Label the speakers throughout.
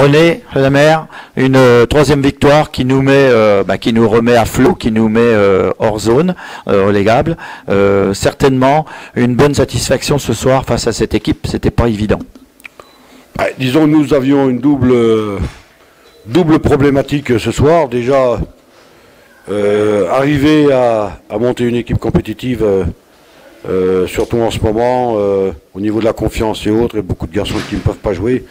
Speaker 1: René Lemaire, une troisième victoire qui nous met, qui nous remet à flot, qui nous met hors zone relégable. Certainement une bonne satisfaction ce soir face à cette équipe. C'était pas évident.
Speaker 2: Disons que nous avions une double problématique ce soir. Déjà, arriver à monter une équipe compétitive, surtout en ce moment, au niveau de la confiance et autres, et beaucoup de garçons qui ne peuvent pas jouer.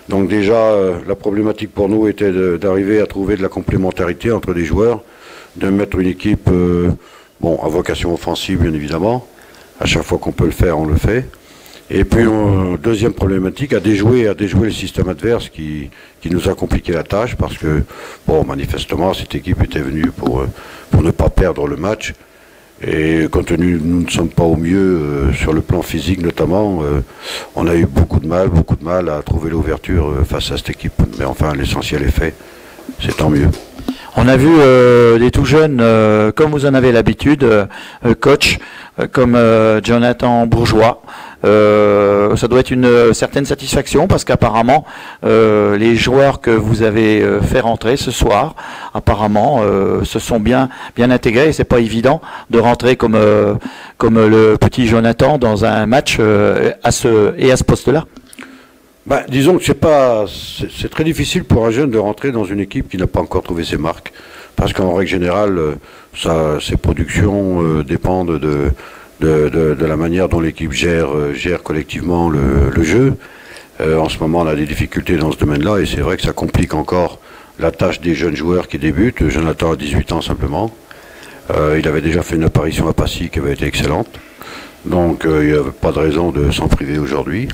Speaker 2: Donc déjà, la problématique pour nous était d'arriver à trouver de la complémentarité entre les joueurs, de mettre une équipe à vocation offensive, bien évidemment. À chaque fois qu'on peut le faire, on le fait. Et puis, deuxième problématique, à déjouer le système adverse qui nous a compliqué la tâche parce que, manifestement, cette équipe était venue pour ne pas perdre le match. Et compte tenu que nous ne sommes pas au mieux sur le plan physique notamment, on a eu beaucoup de mal à trouver l'ouverture face à cette équipe. Mais enfin, l'essentiel est fait, c'est tant mieux.
Speaker 1: On a vu des tout jeunes, comme vous en avez l'habitude, coach, comme Jonathan Bourgeois. Ça doit être une certaine satisfaction parce qu'apparemment les joueurs que vous avez fait rentrer ce soir, apparemment se sont bien intégrés et c'est pas évident de rentrer comme le petit Jonathan dans un match à ce poste-là.
Speaker 2: Disons que c'est très difficile pour un jeune de rentrer dans une équipe qui n'a pas encore trouvé ses marques parce qu'en règle générale ses productions dépendent de la manière dont l'équipe gère collectivement le jeu. En ce moment, on a des difficultés dans ce domaine-là et c'est vrai que ça complique encore la tâche des jeunes joueurs qui débutent. Jonathan a 18 ans simplement. Il avait déjà fait une apparition à Passy qui avait été excellente. Donc il n'y avait pas de raison de s'en priver aujourd'hui.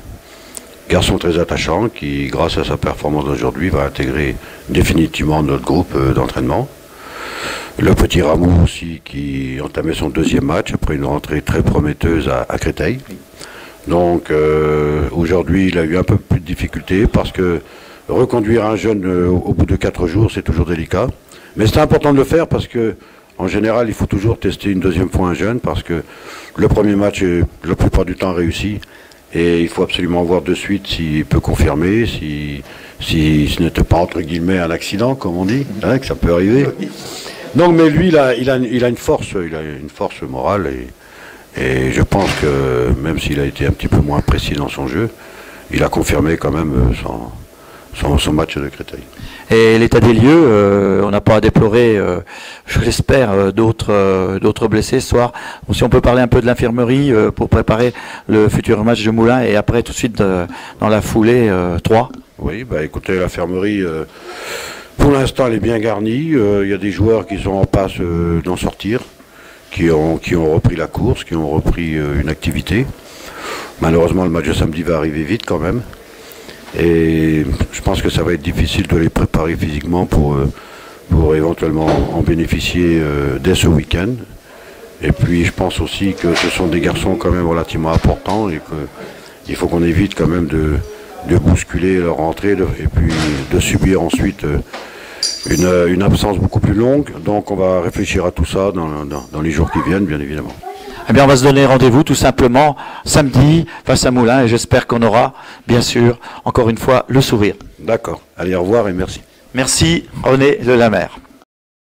Speaker 2: Garçon très attachant qui, grâce à sa performance d'aujourd'hui, va intégrer définitivement notre groupe d'entraînement. Le petit Rameau aussi qui entamait son deuxième match après une rentrée très prometteuse à Créteil. Donc aujourd'hui il a eu un peu plus de difficultés parce que reconduire un jeune au bout de 4 jours c'est toujours délicat. Mais c'est important de le faire parce que en général il faut toujours tester une deuxième fois un jeune parce que le premier match est la plupart du temps réussi et il faut absolument voir de suite s'il peut confirmer, si ce n'était pas entre guillemets un accident comme on dit, que ça peut arriver. Donc, mais lui, il a une force morale et je pense que même s'il a été un petit peu moins précis dans son jeu, il a confirmé quand même son match de Créteil.
Speaker 1: Et l'état des lieux, on n'a pas à déplorer, je l'espère, d'autres blessés ce soir. Si on peut parler un peu de l'infirmerie pour préparer le futur match de Moulins et après tout de suite dans la foulée 3.
Speaker 2: Oui, écoutez, l'infirmerie... pour l'instant, elle est bien garnie. Il y a des joueurs qui sont en passe d'en sortir, qui ont repris la course, qui ont repris une activité. Malheureusement, le match de samedi va arriver vite quand même. Et je pense que ça va être difficile de les préparer physiquement pour éventuellement en bénéficier dès ce week-end. Et puis, je pense aussi que ce sont des garçons quand même relativement importants et qu'il faut qu'on évite quand même de bousculer leur entrée et puis de subir ensuite une absence beaucoup plus longue. Donc on va réfléchir à tout ça dans les jours qui viennent, bien évidemment.
Speaker 1: Eh bien, on va se donner rendez-vous tout simplement samedi face à Moulins et j'espère qu'on aura, bien sûr, encore une fois, le sourire.
Speaker 2: D'accord. Allez, au revoir et merci.
Speaker 1: Merci, René Lemaire.